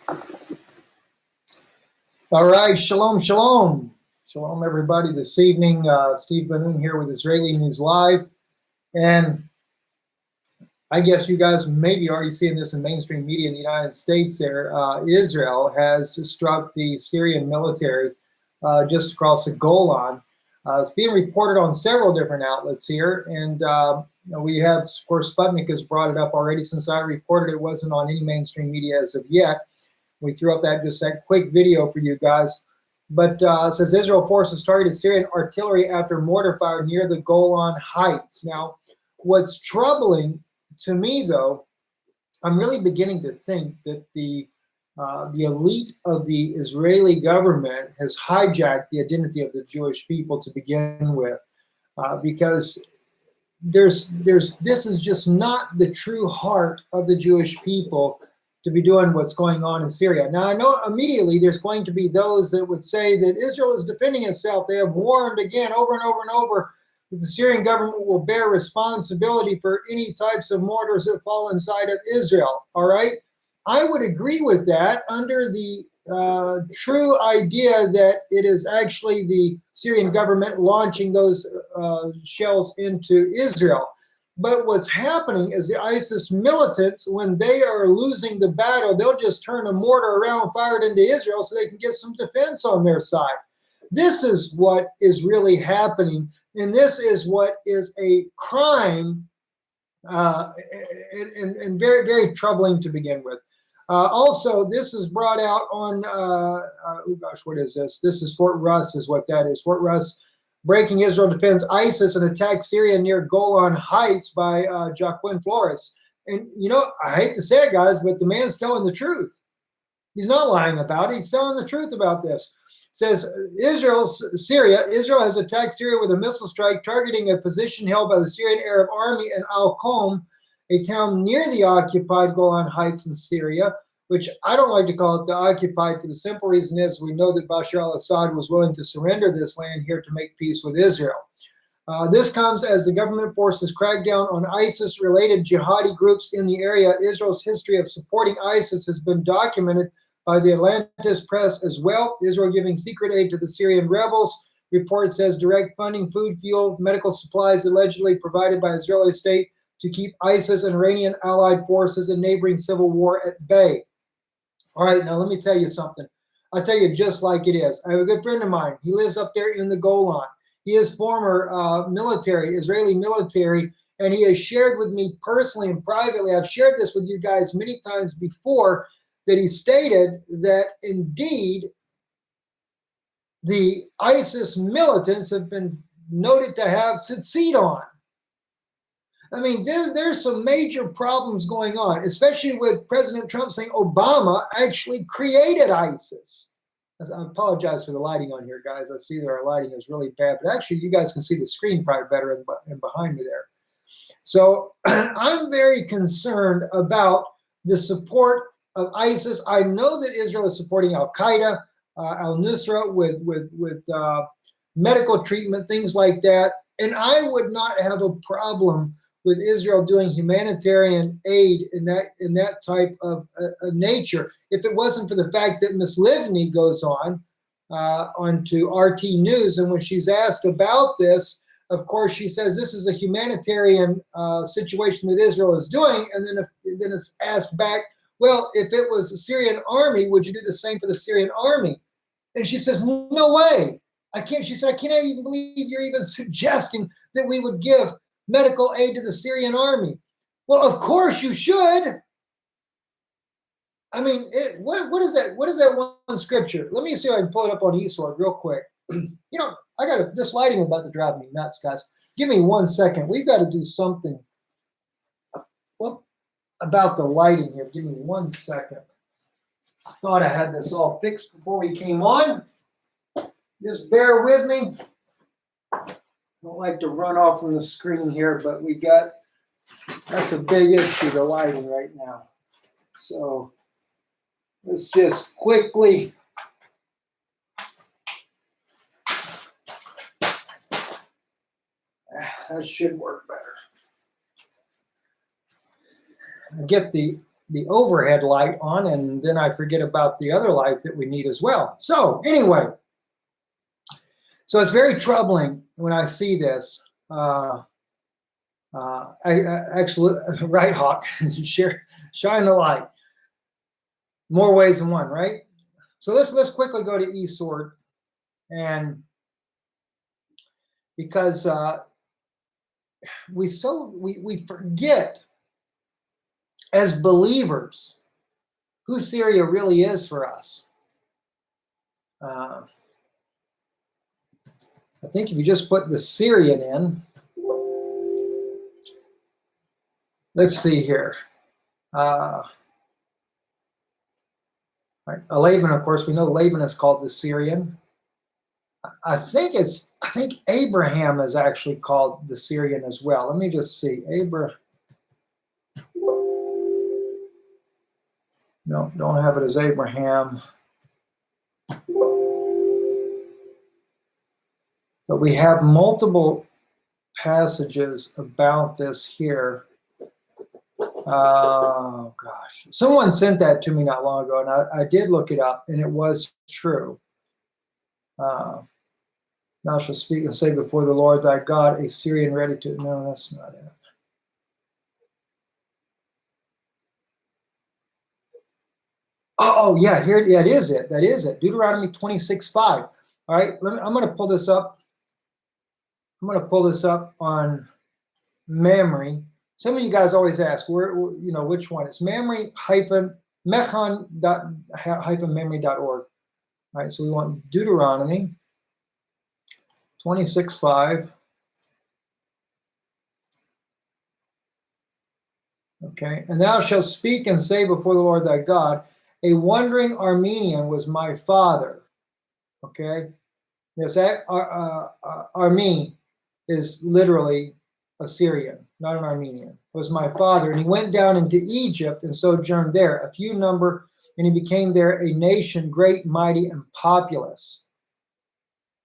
All right, shalom, shalom. Shalom, everybody. This evening, Steve Benoon here with Israeli News Live. And I guess you guys may be already seeing this in mainstream media in the United States there. Israel has struck the Syrian military just across the Golan. It's being reported on several different outlets here. And we have, of course, Sputnik has brought it up already. Since I reported it wasn't on any mainstream media as of yet. We threw up that quick video for you guys. But it says Israel forces targeted Syrian artillery after mortar fire near the Golan Heights. Now, what's troubling to me, though, I'm really beginning to think that the elite of the Israeli government has hijacked the identity of the Jewish people to begin with, because this is just not the true heart of the Jewish people to be doing what's going on in Syria. Now, I know immediately there's going to be those that would say that Israel is defending itself. They have warned again over and over and over that the Syrian government will bear responsibility for any types of mortars that fall inside of Israel, all right? I would agree with that under the true idea that it is actually the Syrian government launching those shells into Israel. But what's happening is the ISIS militants, when they are losing the battle, they'll just turn a mortar around, fire it into Israel so they can get some defense on their side. This is what is really happening, and this is what is a crime and very, very troubling to begin with. Also, this is brought out on, oh gosh, what is this? This is Fort Russ is what that is. Fort Russ. Breaking Israel defends ISIS and attacks Syria near Golan Heights by Joaquin Flores. And, you know, I hate to say it, guys, but the man's telling the truth. He's not lying about it. He's telling the truth about this. It says, Israel has attacked Syria with a missile strike targeting a position held by the Syrian Arab Army in Al-Qom, a town near the occupied Golan Heights in Syria, which I don't like to call it the occupied for the simple reason is we know that Bashar al-Assad was willing to surrender this land here to make peace with Israel. This comes as the government forces crack down on ISIS-related jihadi groups in the area. Israel's history of supporting ISIS has been documented by the Atlantis press as well. Israel giving secret aid to the Syrian rebels. Report says direct funding, food, fuel, medical supplies allegedly provided by Israeli state to keep ISIS and Iranian allied forces in neighboring civil war at bay. All right, now let me tell you something. I'll tell you just like it is. I have a good friend of mine. He lives up there in the Golan. He is former military, Israeli military, and he has shared with me personally and privately, I've shared this with you guys many times before, that he stated that indeed the ISIS militants have been noted to have succeed on. I mean, there's some major problems going on, especially with President Trump saying Obama actually created ISIS. I apologize for the lighting on here, guys. I see that our lighting is really bad, but actually you guys can see the screen probably better and behind me there. So I'm very concerned about the support of ISIS. I know that Israel is supporting Al-Qaeda, al-Nusra with medical treatment, things like that. And I would not have a problem with Israel doing humanitarian aid in that type of nature, if it wasn't for the fact that Miss Livni goes onto RT News, and when she's asked about this, of course, she says this is a humanitarian situation that Israel is doing, and then it's asked back, well, if it was the Syrian army, would you do the same for the Syrian army? And she says, no way. I can't. She said, I can't even believe you're even suggesting that we would give medical aid to the Syrian army. Well, of course you should. I mean, what is that? What is that one scripture? Let me see if I can pull it up on eSword real quick. You know, this lighting about to drive me nuts, guys. Give me 1 second. We've got to do something about the lighting here. Give me 1 second. I thought I had this all fixed before we came on. Just bear with me. I don't like to run off from the screen here, but that's a big issue, the lighting right now. So let's just quickly that should work better. Get the the overhead light on, and then I forget about the other light that we need as well. So anyway, so it's very troubling when I see this. Actually, right, Hawk, shine the light. More ways than one, right? So let's quickly go to E-sword, and because we forget as believers who Syria really is for us. I think if you just put the Syrian in, let's see here. Laban, of course, we know Laban is called the Syrian. I think Abraham is actually called the Syrian as well. Let me just see. No, don't have it as Abraham. But we have multiple passages about this here. Oh, gosh. Someone sent that to me not long ago, and I did look it up, and it was true. Thou shalt speak and say before the Lord thy God, a Syrian ready to... No, that's not it. Oh, yeah, here, yeah, it is it. That is it. Deuteronomy 26:5. All right, I'm going to pull this up. I'm going to pull this up on memory. Some of you guys always ask, which one? It's memory-memory.org. All right, so we want Deuteronomy 26:5. Okay, and thou shalt speak and say before the Lord thy God, a wandering Armenian was my father. Okay, yes, Armene is literally a Syrian, not an Armenian. Was my father, and he went down into Egypt and sojourned there, a few number, and he became there a nation great, mighty, and populous.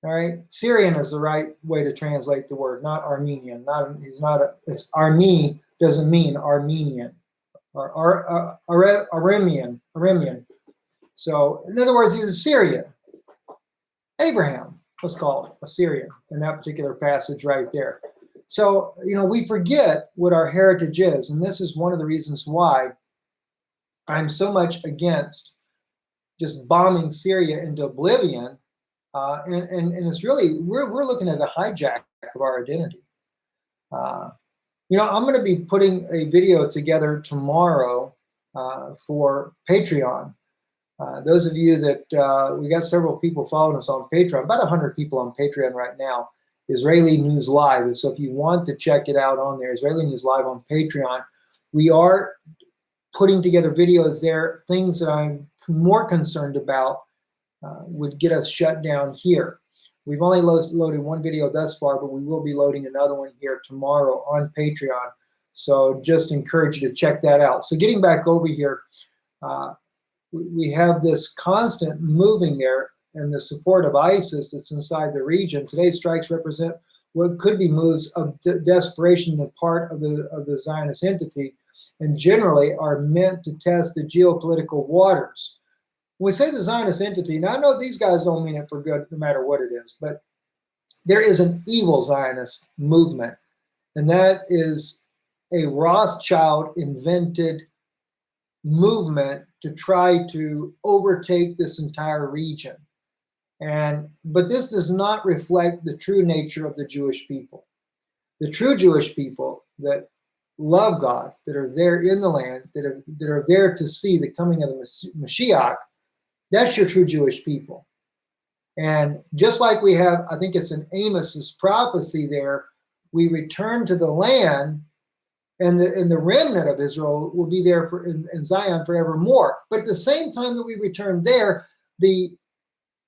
All right, Syrian is the right way to translate the word, not Armenian. It's Arme doesn't mean Armenian or Aramean. So, in other words, he's a Syrian. Abraham was called a Syrian in that particular passage right there. So, we forget what our heritage is, and this is one of the reasons why I'm so much against just bombing Syria into oblivion. And it's really, we're looking at a hijack of our identity. I'm going to be putting a video together tomorrow for Patreon. Those of you that, we got several people following us on Patreon, about 100 people on Patreon right now, Israeli News Live. And so if you want to check it out on there, Israeli News Live on Patreon, we are putting together videos there, things that I'm more concerned about would get us shut down here. We've only loaded one video thus far, but we will be loading another one here tomorrow on Patreon. So just encourage you to check that out. So getting back over here, we have this constant moving there and the support of ISIS that's inside the region. Today's strikes represent what could be moves of desperation on the part of the Zionist entity, and generally are meant to test the geopolitical waters. When we say the Zionist entity, now I know these guys don't mean it for good no matter what it is, but there is an evil Zionist movement, and that is a Rothschild-invented movement to try to overtake this entire region. But this does not reflect the true nature of the Jewish people. The true Jewish people that love God, that are there in the land, that are there to see the coming of the Mashiach, that's your true Jewish people. And just like we have, I think it's in Amos's prophecy there, we return to the land, and the remnant of Israel will be there in Zion forevermore. But at the same time that we return there, the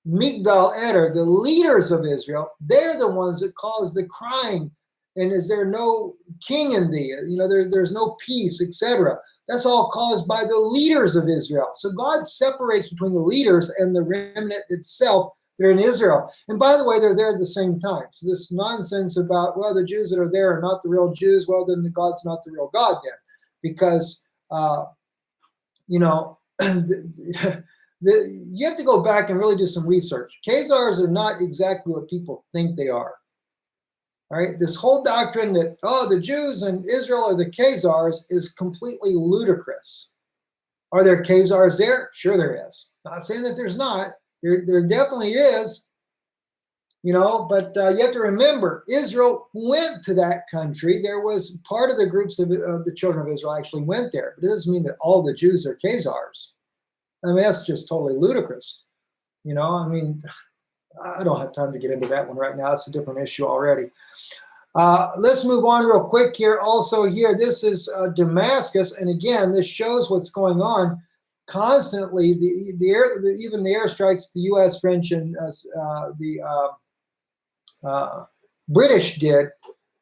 Migdal Eder, the leaders of Israel, they're the ones that cause the crying. And is there no king in thee? There's no peace, etc. That's all caused by the leaders of Israel. So God separates between the leaders and the remnant itself that are in Israel. And by the way, they're there at the same time. So this nonsense about, well, the Jews that are there are not the real Jews, well, then God's not the real God then. Because you know, you have to go back and really do some research. Khazars are not exactly what people think they are. All right, this whole doctrine that, oh, the Jews in Israel are the Khazars is completely ludicrous. Are there Khazars there? Sure there is. Not saying that there's not. There definitely is. You know, but you have to remember, Israel went to that country. There was part of the groups of the children of Israel actually went there. But it doesn't mean that all the Jews are Khazars. I mean, that's just totally ludicrous. You know, I mean, I don't have time to get into that one right now. It's a different issue already. Let's move on real quick here. Also here, this is Damascus. And again, this shows what's going on. Constantly, even the airstrikes the U.S., French, and the British did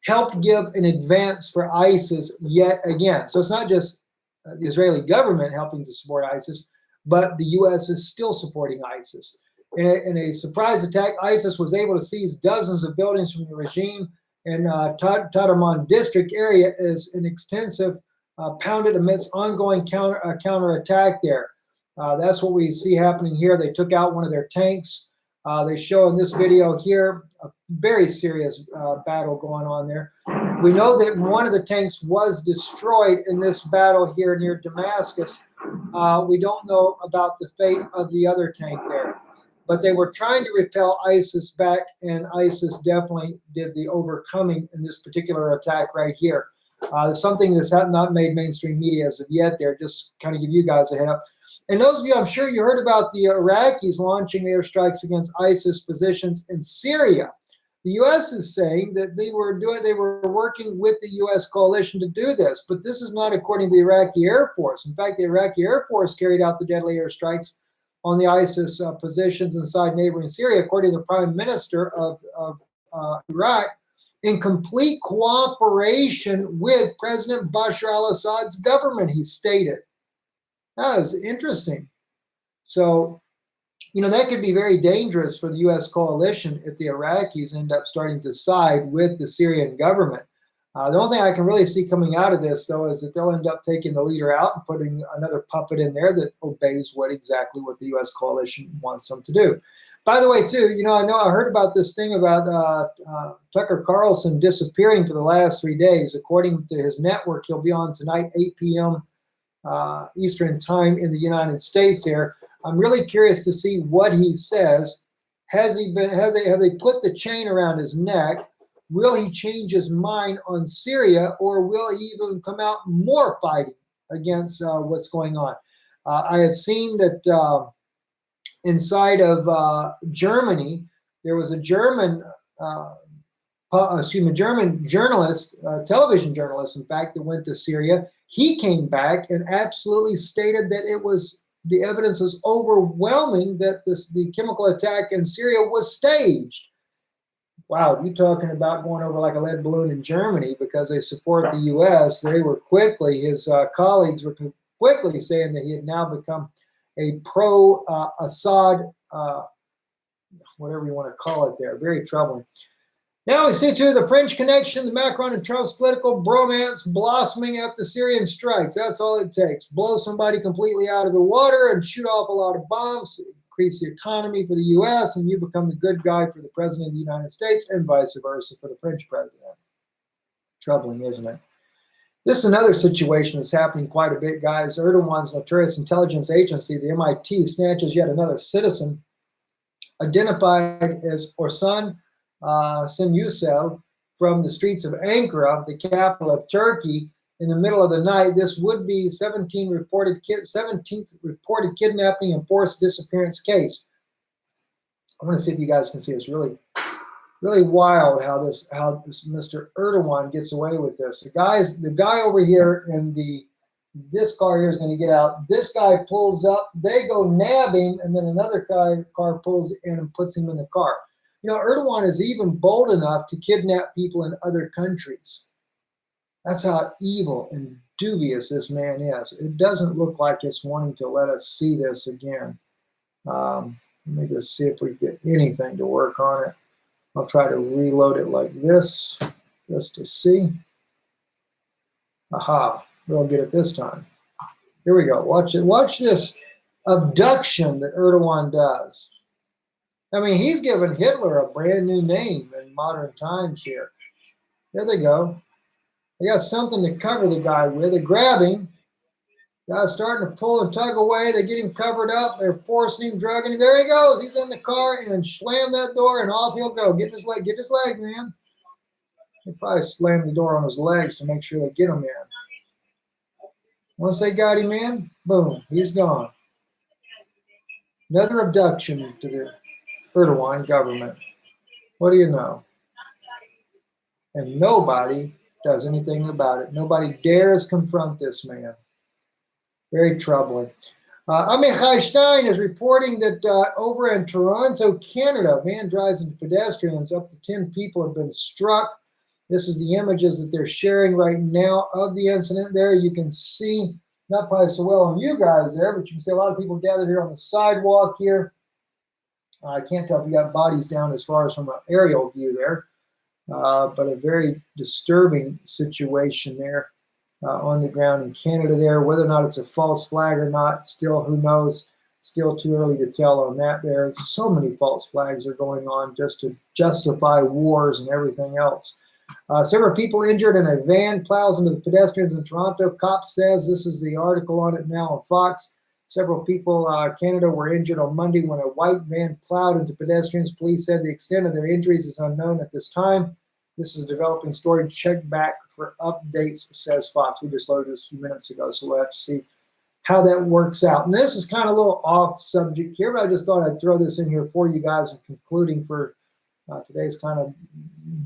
helped give an advance for ISIS yet again. So it's not just the Israeli government helping to support ISIS, but the U.S. is still supporting ISIS. In a surprise attack, ISIS was able to seize dozens of buildings from the regime in Tataman district area as an extensive pounded amidst ongoing counterattack there. That's what we see happening here. They took out one of their tanks. They show in this video here a very serious battle going on there. We know that one of the tanks was destroyed in this battle here near Damascus. We don't know about the fate of the other tank there. But they were trying to repel ISIS back, and ISIS definitely did the overcoming in this particular attack right here. Something that's not made mainstream media as of yet there, just kind of give you guys a head up. And those of you, I'm sure you heard about the Iraqis launching airstrikes against ISIS positions in Syria. The U.S. is saying that they were working with the U.S. coalition to do this, but this is not according to the Iraqi Air Force. In fact, the Iraqi Air Force carried out the deadly airstrikes on the ISIS positions inside neighboring Syria, according to the Prime Minister of Iraq, in complete cooperation with President Bashar al-Assad's government, he stated. That is interesting. So, you know, that could be very dangerous for the U.S. coalition if the Iraqis end up starting to side with the Syrian government. The only thing I can really see coming out of this, though, is that they'll end up taking the leader out and putting another puppet in there that obeys exactly what the U.S. coalition wants them to do. By the way, too, you know I heard about this thing about Tucker Carlson disappearing for the last 3 days. According to his network, he'll be on tonight, 8 p.m. Eastern time in the United States here. I'm really curious to see what he says. Have they put the chain around his neck? Will he change his mind on Syria, or will he even come out more fighting against what's going on? I have seen that inside of Germany, there was a German journalist, television journalist, in fact, that went to Syria. He came back and absolutely stated that the evidence is overwhelming that the chemical attack in Syria was staged. Wow, you talking about going over like a lead balloon in Germany because they support the U.S. They were his colleagues were quickly saying that he had now become a pro-Assad, whatever you want to call it there. Very troubling. Now we see, too, the French connection, the Macron and Trump's political bromance blossoming after Syrian strikes. That's all it takes. Blow somebody completely out of the water and shoot off a lot of bombs, increase the economy for the U.S., and you become the good guy for the President of the United States, and vice versa for the French president. Troubling, isn't it? This is another situation that's happening quite a bit, guys. Erdogan's notorious intelligence agency, the MIT, snatches yet another citizen identified as Orsan Senyusel from the streets of Ankara, the capital of Turkey, in the middle of the night. This would be 17th reported kidnapping and forced disappearance case. I want to see if you guys can see. It's really, really wild how this Mr. Erdogan gets away with this. The guy over here in this car here is going to get out. This guy pulls up. They go nab him, and then another car pulls in and puts him in the car. You know, Erdogan is even bold enough to kidnap people in other countries. That's how evil and dubious this man is. It doesn't look like it's wanting to let us see this again. Let me just see if we get anything to work on it. I'll try to reload it like this, just to see. Aha, we'll get it this time. Here we go. Watch it. Watch this abduction that Erdogan does. I mean, he's given Hitler a brand new name in modern times here. There they go. They got something to cover the guy with. They grab him. Guy's starting to pull and tug away. They get him covered up. They're forcing him, drugging him. There he goes. He's in the car and slam that door and off he'll go. Get his leg, man. They probably slammed the door on his legs to make sure they get him in. Once they got him in, boom, he's gone. Another abduction to the Erdogan government. What do you know? And nobody does anything about it. Nobody dares confront this man. Very troubling. Amichai Stein is reporting that over in Toronto, Canada, vandalizing and pedestrians, up to 10 people have been struck. This is the images that they're sharing right now of the incident there. You can see, not probably so well on you guys there, but you can see a lot of people gathered here on the sidewalk here. I can't tell if you got bodies down as far as from an aerial view there, but a very disturbing situation there on the ground in Canada there. Whether or not it's a false flag or not, still who knows, still too early to tell on that there. So many false flags are going on just to justify wars and everything else. Several people injured in a van plows into the pedestrians in Toronto. Cops says, this is the article on it now on Fox. Several people, Canada, were injured on Monday when a white van plowed into pedestrians. Police said the extent of their injuries is unknown at this time. This is a developing story. Check back for updates, says Fox. We just loaded this a few minutes ago, so we'll have to see how that works out. And this is kind of a little off subject here, but I just thought I'd throw this in here for you guys in concluding for today's kind of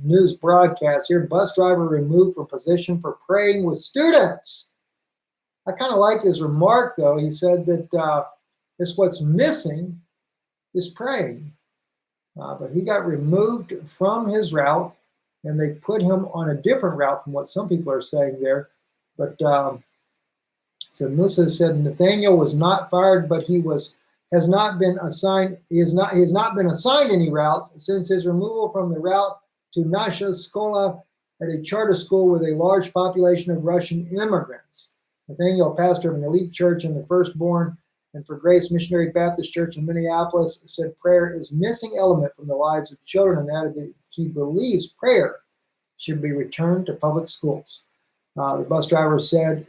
news broadcast here. Bus driver removed from position for praying with students. I kind of like his remark, though. He said that this what's missing is praying. But he got removed from his route, and they put him on a different route from what some people are saying there. But so Musa said Nathaniel was not fired, but he has not been assigned. He has not been assigned any routes since his removal from the route to Nasha Skola at a charter school with a large population of Russian immigrants. Nathaniel, pastor of an elite church in the Firstborn and for Grace Missionary Baptist Church in Minneapolis, said prayer is missing element from the lives of children and added that he believes prayer should be returned to public schools. The bus driver said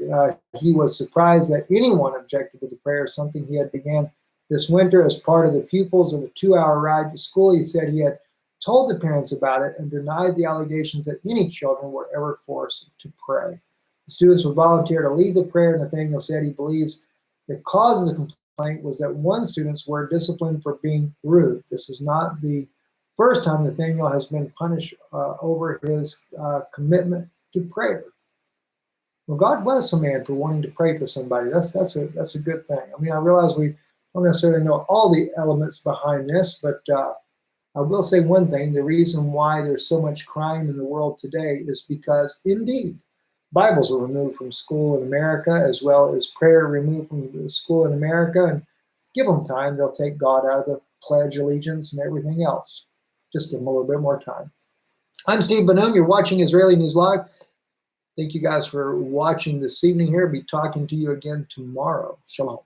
he was surprised that anyone objected to the prayer, something he had began this winter as part of the pupils of a 2-hour ride to school. He said he had told the parents about it and denied the allegations that any children were ever forced to pray. The students would volunteer to lead the prayer. Nathaniel said he believes the cause of the complaint was that one students were disciplined for being rude. This is not the first time Nathaniel has been punished over his commitment to prayer. Well, God bless a man for wanting to pray for somebody. That's a good thing. I mean, I realize we don't necessarily know all the elements behind this, but I will say one thing. The reason why there's so much crime in the world today is because, indeed, Bibles were removed from school in America, as well as prayer removed from the school in America. And give them time. They'll take God out of the Pledge Allegiance and everything else. Just give them a little bit more time. I'm Steve Ben-Nun. You're watching Israeli News Live. Thank you guys for watching this evening here. I'll be talking to you again tomorrow. Shalom.